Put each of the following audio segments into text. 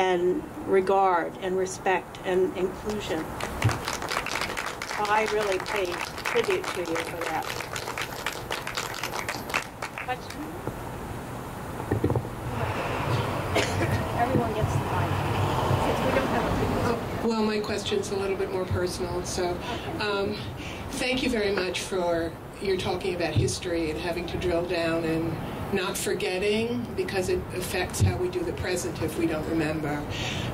and regard and respect and inclusion. So I really pay tribute to you for that. Question? Everyone gets the mic. Since we don't have a well, my question's a little bit more personal, so thank you very much for your talking about history and having to drill down and not forgetting, because it affects how we do the present if we don't remember.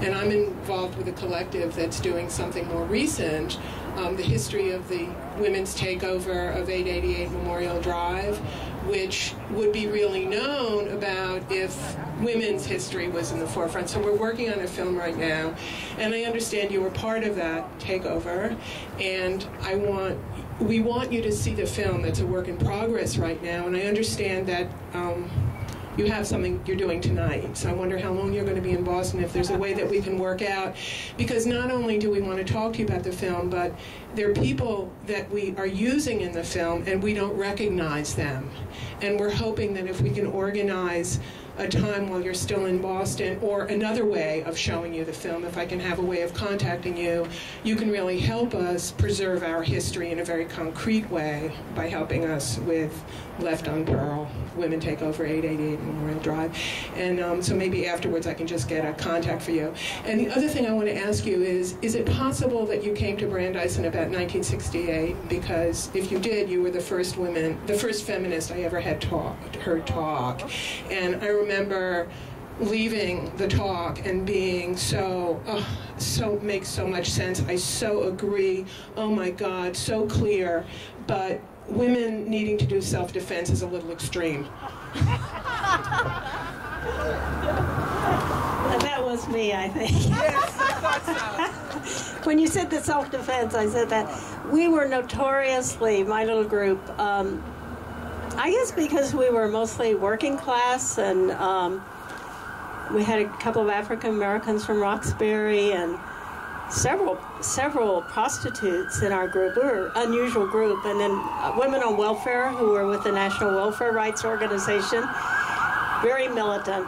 And I'm involved with a collective that's doing something more recent, the history of the women's takeover of 888 Memorial Drive, which would be really known about if women's history was in the forefront. So we're working on a film right now, and I understand you were part of that takeover, and we want you to see the film. It's a work in progress right now, and I understand that you have something you're doing tonight. So I wonder how long you're going to be in Boston, if there's a way that we can work out. Because not only do we want to talk to you about the film, but there are people that we are using in the film and we don't recognize them. And we're hoping that if we can organize a time while you're still in Boston, or another way of showing you the film, if I can have a way of contacting you, you can really help us preserve our history in a very concrete way by helping us with Left on Pearl, Women Take Over 888 Memorial Drive. And so maybe afterwards I can just get a contact for you. And the other thing I want to ask you is it possible that you came to Brandeis in about 1968? Because if you did, you were the first feminist I ever had heard talk. And I remember leaving the talk and being so makes so much sense. I so agree. Oh my God, so clear. But women needing to do self-defense is a little extreme. That was me, I think. Yes, I thought so. When you said the self-defense, I said that. We were notoriously, my little group, I guess because we were mostly working class, and we had a couple of African Americans from Roxbury and several prostitutes in our group. We were an unusual group. And then women on welfare who were with the National Welfare Rights Organization, very militant.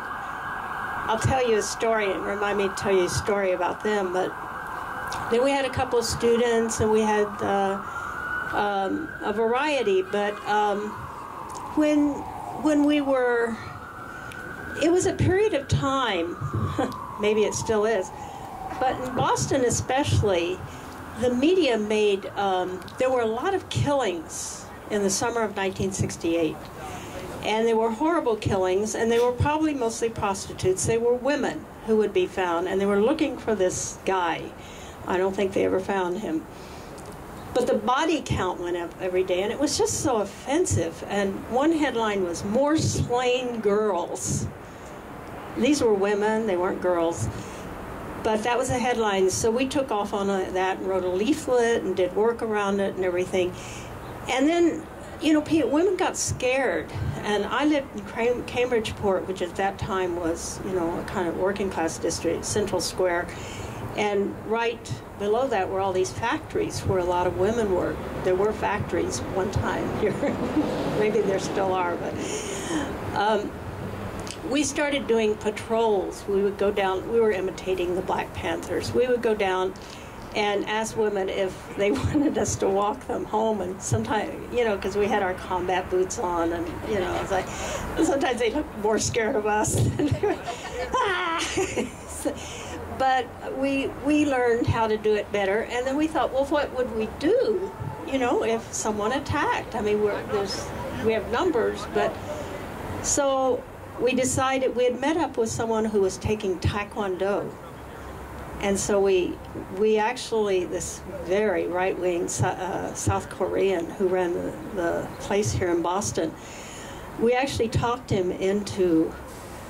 I'll tell you a story, and remind me to tell you a story about them. But then we had a couple of students, and we had a variety. But when we were, it was a period of time, maybe it still is, but in Boston especially, the media made, there were a lot of killings in the summer of 1968. And they were horrible killings, and they were probably mostly prostitutes. They were women who would be found, and they were looking for this guy. I don't think they ever found him. But the body count went up every day, and it was just so offensive. And one headline was, "More slain girls." These were women, they weren't girls. But that was a headline, so we took off on that and wrote a leaflet and did work around it and everything. And then, you know, women got scared. And I lived in Cambridgeport, which at that time was, you know, a kind of working class district, Central Square. And right below that were all these factories where a lot of women worked. There were factories one time here. Maybe there still are, but we started doing patrols. We would go down, we were imitating the Black Panthers. We would go down and ask women if they wanted us to walk them home. And sometimes, you know, because we had our combat boots on, and, you know, it's like, sometimes they looked more scared of us than they were, But we learned how to do it better, and then we thought, well, what would we do, you know, if someone attacked? I mean, we have numbers, but so we decided, we had met up with someone who was taking Taekwondo, and so we actually, this very right-wing South Korean who ran the place here in Boston, we actually talked him into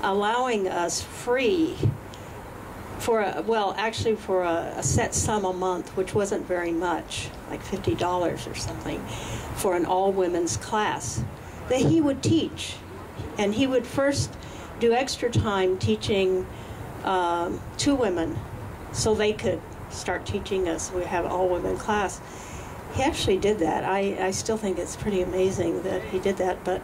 allowing us free for a set sum a month, which wasn't very much, like $50 or something, for an all-women's class that he would teach. And he would first do extra time teaching 2 women so they could start teaching us. We have all-women class. He actually did that. I still think it's pretty amazing that he did that, but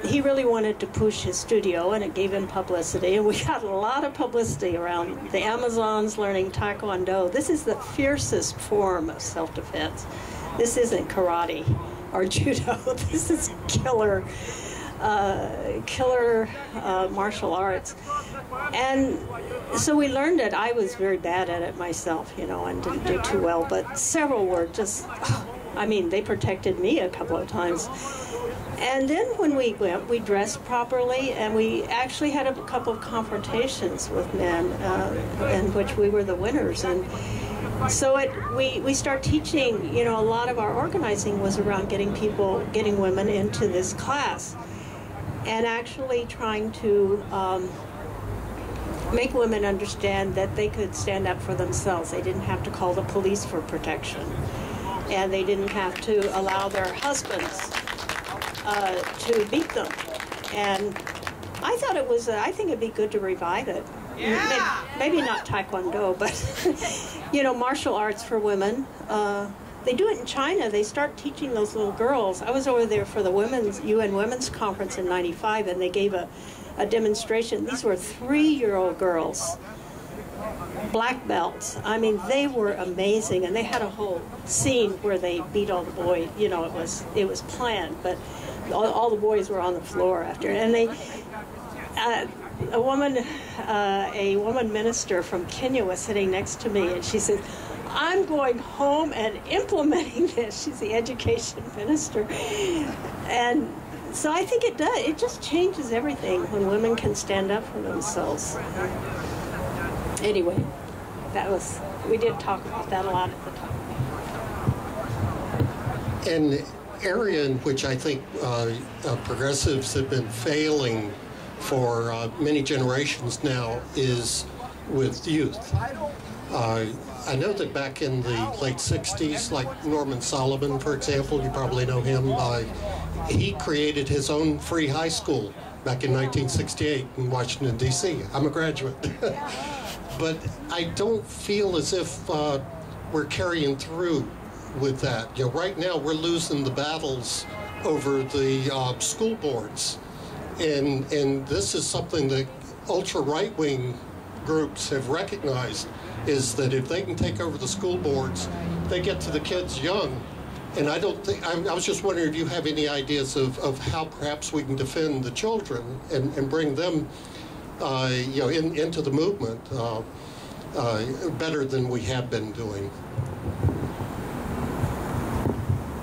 he really wanted to push his studio, and it gave him publicity, and we got a lot of publicity around the Amazons learning Taekwondo. This is the fiercest form of self-defense. This isn't karate or judo. This is killer martial arts. And so we learned it. I was very bad at it myself, you know, and didn't do too well, but several were just, I mean, they protected me a couple of times. And then when we went, we dressed properly, and we actually had a couple of confrontations with men in which we were the winners. And so we start teaching, you know, a lot of our organizing was around getting women into this class, and actually trying to make women understand that they could stand up for themselves. They didn't have to call the police for protection, and they didn't have to allow their husbands to beat them. And I thought I think it'd be good to revive it. Yeah. Maybe not Taekwondo, but you know, martial arts for women. They do it in China. They start teaching those little girls. I was over there for the UN Women's Conference in '95, and they gave a demonstration. These were 3-year-old girls, black belts. I mean, they were amazing, and they had a whole scene where they beat all the boys. You know, it was planned, but all the boys were on the floor after. And they, a woman minister from Kenya was sitting next to me, and she said, "I'm going home and implementing this." She's the education minister. And so I think it does. It just changes everything when women can stand up for themselves. Anyway, we did talk about that a lot at the time. An area in which I think progressives have been failing for many generations now is with youth. I know that back in the late 60s, like Norman Solomon, for example, you probably know him, he created his own free high school back in 1968 in Washington, D.C. I'm a graduate. But I don't feel as if we're carrying through with that. You know, right now we're losing the battles over the school boards. And this is something that ultra-right-wing groups have recognized, is that if they can take over the school boards, they get to the kids young. And I don't think, I was just wondering if you have any ideas of how perhaps we can defend the children and bring them you know, into the movement better than we have been doing.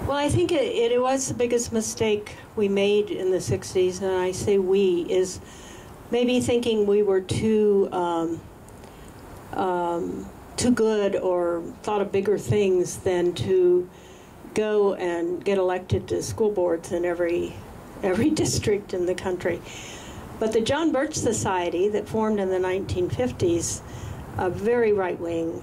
Well, I think it was the biggest mistake we made in the 60s, and I say we, is maybe thinking we were too good or thought of bigger things than to go and get elected to school boards in every district in the country. But the John Birch Society that formed in the 1950s, a very right-wing,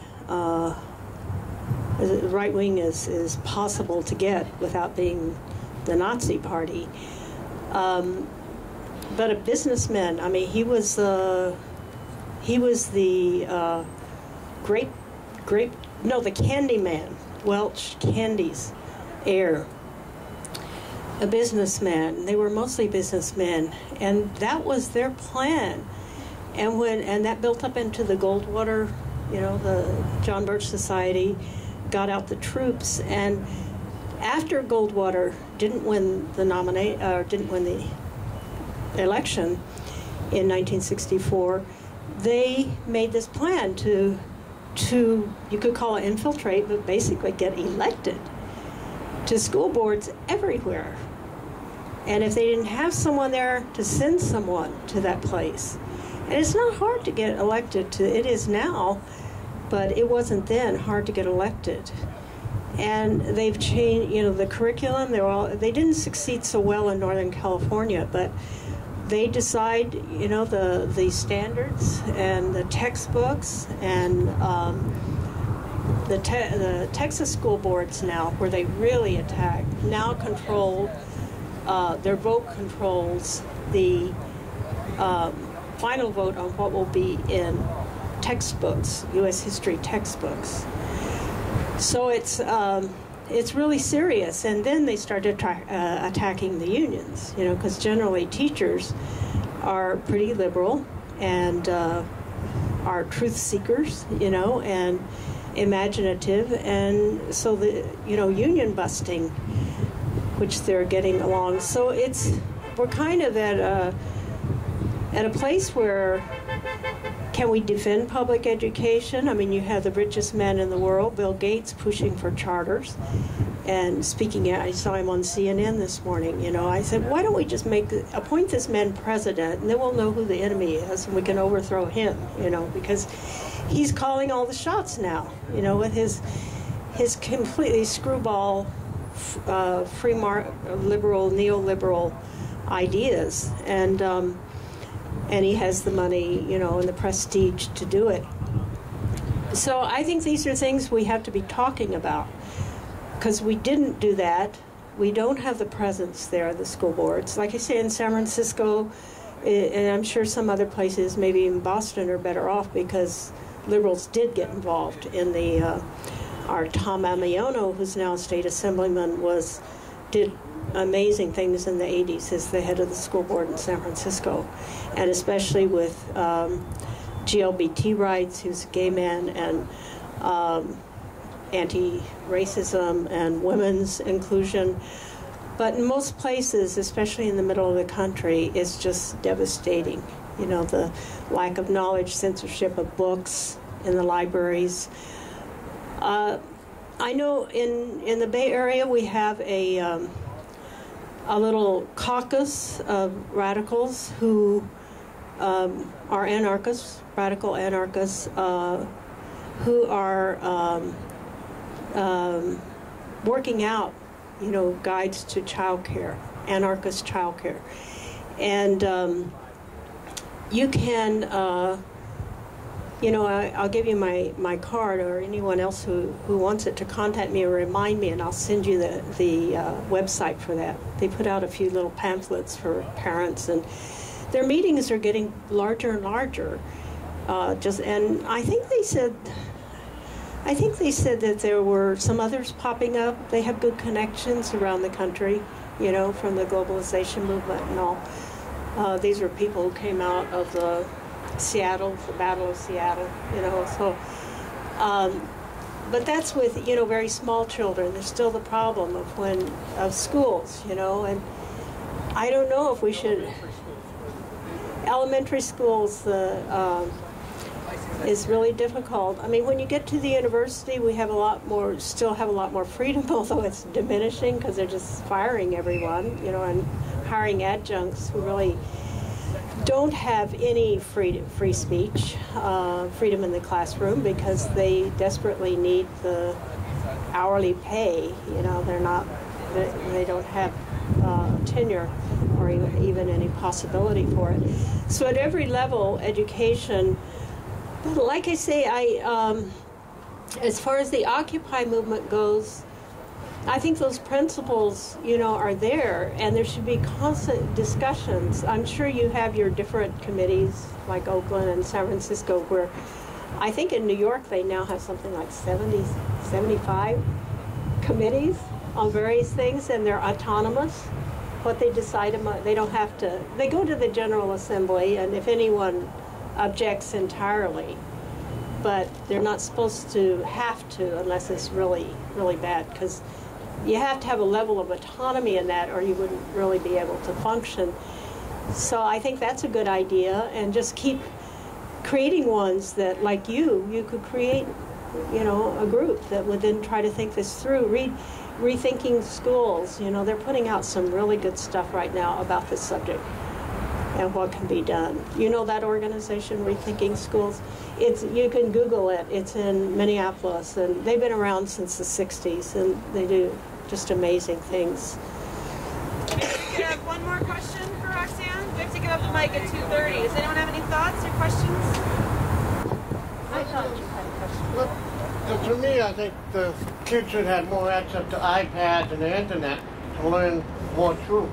right-wing is possible to get without being the Nazi party. But a businessman, I mean, he was the the candy man, Welch Candy's heir. A businessman. They were mostly businessmen, and that was their plan. And that built up into the Goldwater, you know, the John Birch Society got out the troops, and after Goldwater didn't win the election in 1964, they made this plan to you could call it infiltrate, but basically get elected to school boards everywhere. And if they didn't have someone there, to send someone to that place. And it's not hard to get elected to, it is now, but it wasn't then hard to get elected. And they've changed, you know, the curriculum, they didn't succeed so well in Northern California, but they decide, you know, the standards and the textbooks and the Texas school boards now, where they really attack, now control, their vote controls the final vote on what will be in textbooks, U.S. history textbooks. So it's it's really serious. And then they started attacking the unions, you know, because generally teachers are pretty liberal and are truth seekers, you know, and imaginative, and so the, you know, union busting, which they're getting along. So we're kind of at a place where, can we defend public education? I mean, you have the richest man in the world, Bill Gates, pushing for charters and speaking out. I saw him on CNN this morning. You know, I said, why don't we just appoint this man president, and then we'll know who the enemy is, and we can overthrow him. You know, because he's calling all the shots now. You know, with his completely screwball, liberal, neoliberal ideas, and he has the money, you know, and the prestige to do it. So I think these are things we have to be talking about, because we didn't do that. We don't have the presence there, the school boards. Like I say, in San Francisco, and I'm sure some other places, maybe even Boston, are better off because liberals did get involved in the, our Tom Amiono, who's now a state assemblyman, did amazing things in the 80s as the head of the school board in San Francisco, and especially with GLBT rights. He was a gay man, and anti-racism and women's inclusion. But in most places, especially in the middle of the country, it's just devastating. You know, the lack of knowledge, censorship of books in the libraries. I know in the Bay Area we have a little caucus of radicals who are anarchists, radical anarchists, who are working out, you know, guides to childcare, anarchist childcare, and you can, you know, I'll give you my card, or anyone else who wants it to contact me or remind me, and I'll send you the website for that. They put out a few little pamphlets for parents, and their meetings are getting larger and larger. And I think they said that there were some others popping up. They have good connections around the country, you know, from the globalization movement and all. These were people who came out of the Battle of Seattle, you know. So, but that's with, you know, very small children. There's still the problem of schools, you know, and I don't know if we should. Elementary schools, is really difficult. I mean, when you get to the university, we have still have a lot more freedom, although it's diminishing because they're just firing everyone, you know, and hiring adjuncts who really don't have any free speech, freedom in the classroom, because they desperately need the hourly pay. You know, they don't have tenure or even any possibility for it. So at every level, education. But like I say, as far as the Occupy movement goes, I think those principles, you know, are there, and there should be constant discussions. I'm sure you have your different committees, like Oakland and San Francisco, where I think in New York they now have something like 75 committees on various things, and they're autonomous. What they decide, they don't have to, they go to the General Assembly, and if anyone objects entirely, but they're not supposed to have to unless it's really, really bad, because you have to have a level of autonomy in that or you wouldn't really be able to function. So I think that's a good idea, and just keep creating ones that, like you could create, you know, a group that would then try to think this through. Rethinking Schools, you know, they're putting out some really good stuff right now about this subject and what can be done. You know that organization, Rethinking Schools? You can Google it. It's in Minneapolis, and they've been around since the 60s, and they do just amazing things. We have one more question for Roxanne. We have to give up the mic at 2:30. Does anyone have any thoughts or questions? I thought you had a question. Well, to me, I think the kids should have more access to iPads and the internet to learn more truth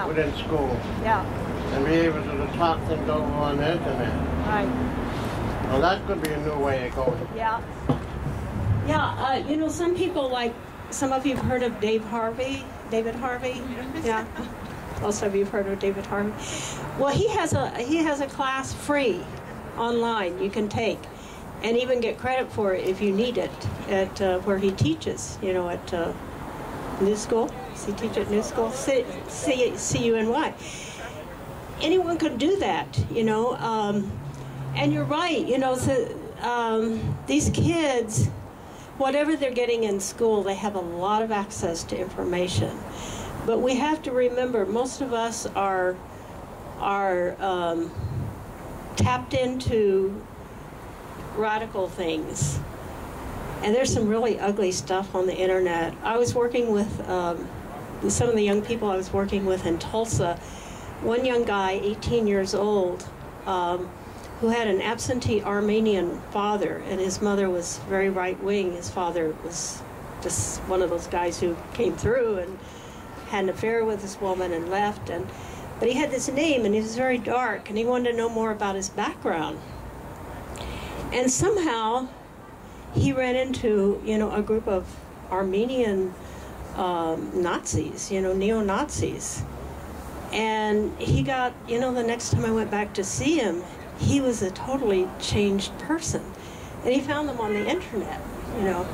within school. Yeah. And be able to talk things over on the internet. Right. Well, that could be a new way of going. Yeah. Yeah, you know, some people like some of you have heard of David Harvey? Yeah. Most of you have heard of David Harvey. Well, he has a class free online you can take, and even get credit for it if you need it at where he teaches. You know, at New School. Does he teach at New School? CUNY. Anyone could do that. You know, and you're right. You know, these kids, whatever they're getting in school, they have a lot of access to information. But we have to remember, most of us are tapped into radical things. And there's some really ugly stuff on the internet. I was working with some of the young people I was working with in Tulsa. One young guy, 18 years old, who had an absentee Armenian father, and his mother was very right-wing. His father was just one of those guys who came through and had an affair with this woman and left. But he had this name, and he was very dark, and he wanted to know more about his background. And somehow he ran into, you know, a group of Armenian Nazis, you know, neo-Nazis. And he got, you know, the next time I went back to see him, he was a totally changed person. And he found them on the internet, you know.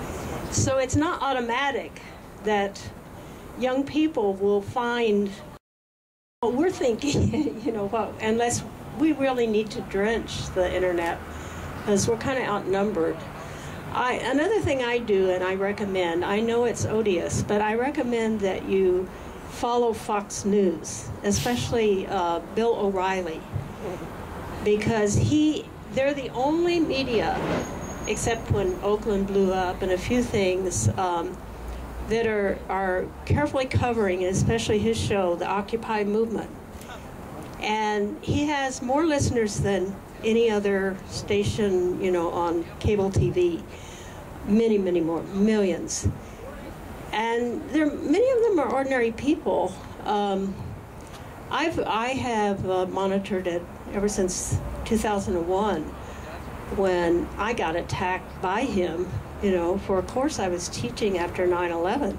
So it's not automatic that young people will find what we're thinking, you know, unless we really need to drench the internet, because we're kind of outnumbered. Another thing I do, and I recommend, I know it's odious, but I recommend that you follow Fox News, especially Bill O'Reilly, because they're the only media, except when Oakland blew up and a few things, that are carefully covering, especially his show, the Occupy movement. And he has more listeners than any other station, you know, on cable TV. Many, many more, millions. And many of them are ordinary people. I have monitored it ever since 2001, when I got attacked by him, you know, for a course I was teaching after 9/11.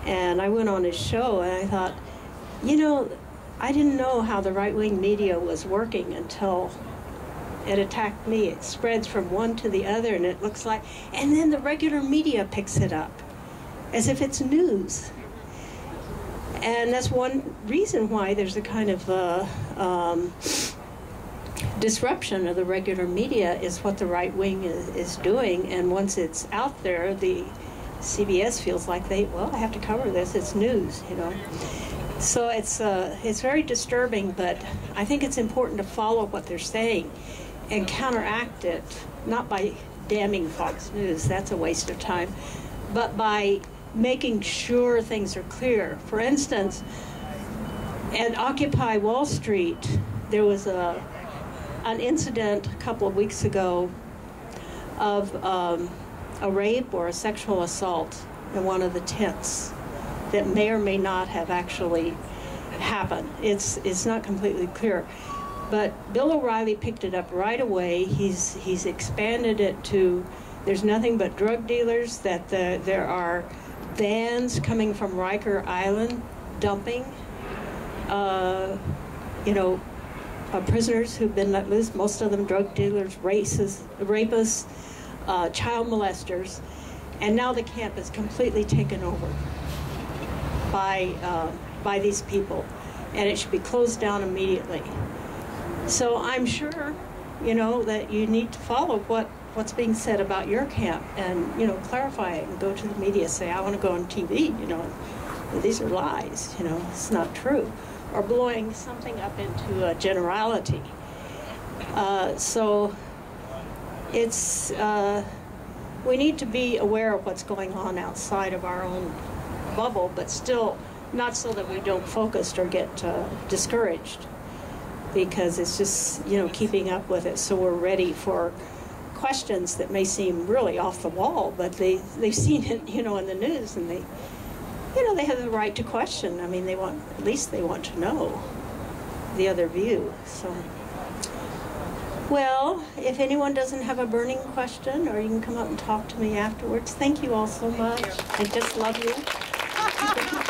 And I went on his show, and I thought, you know, I didn't know how the right-wing media was working until it attacked me. It spreads from one to the other, and it looks like, and then the regular media picks it up as if it's news. And that's one reason why there's a kind of disruption of the regular media, is what the right wing is doing. And once it's out there, the CBS feels like I have to cover this. It's news, you know. So it's very disturbing, but I think it's important to follow what they're saying and counteract it, not by damning Fox News, that's a waste of time, but by making sure things are clear. For instance, at Occupy Wall Street, there was an incident a couple of weeks ago of a rape or a sexual assault in one of the tents that may or may not have actually happened. It's not completely clear. But Bill O'Reilly picked it up right away. He's expanded it to, there's nothing but drug dealers, that there are vans coming from Riker Island dumping, prisoners who've been let loose, most of them drug dealers, rapists, child molesters, and now the camp is completely taken over by these people, and it should be closed down immediately. So I'm sure, that you need to follow what's being said about your camp, and clarify it and go to the media, say, I want to go on TV, these are lies, it's not true, or blowing something up into a generality. So it's we need to be aware of what's going on outside of our own bubble, but still not so that we don't focus or get discouraged, because it's just keeping up with it, so we're ready for questions that may seem really off the wall, but they've seen it in the news, and they have the right to question. I mean, they want to know the other view. So Well, if anyone doesn't have a burning question, or you can come up and talk to me afterwards. Thank you all so much. I just love you.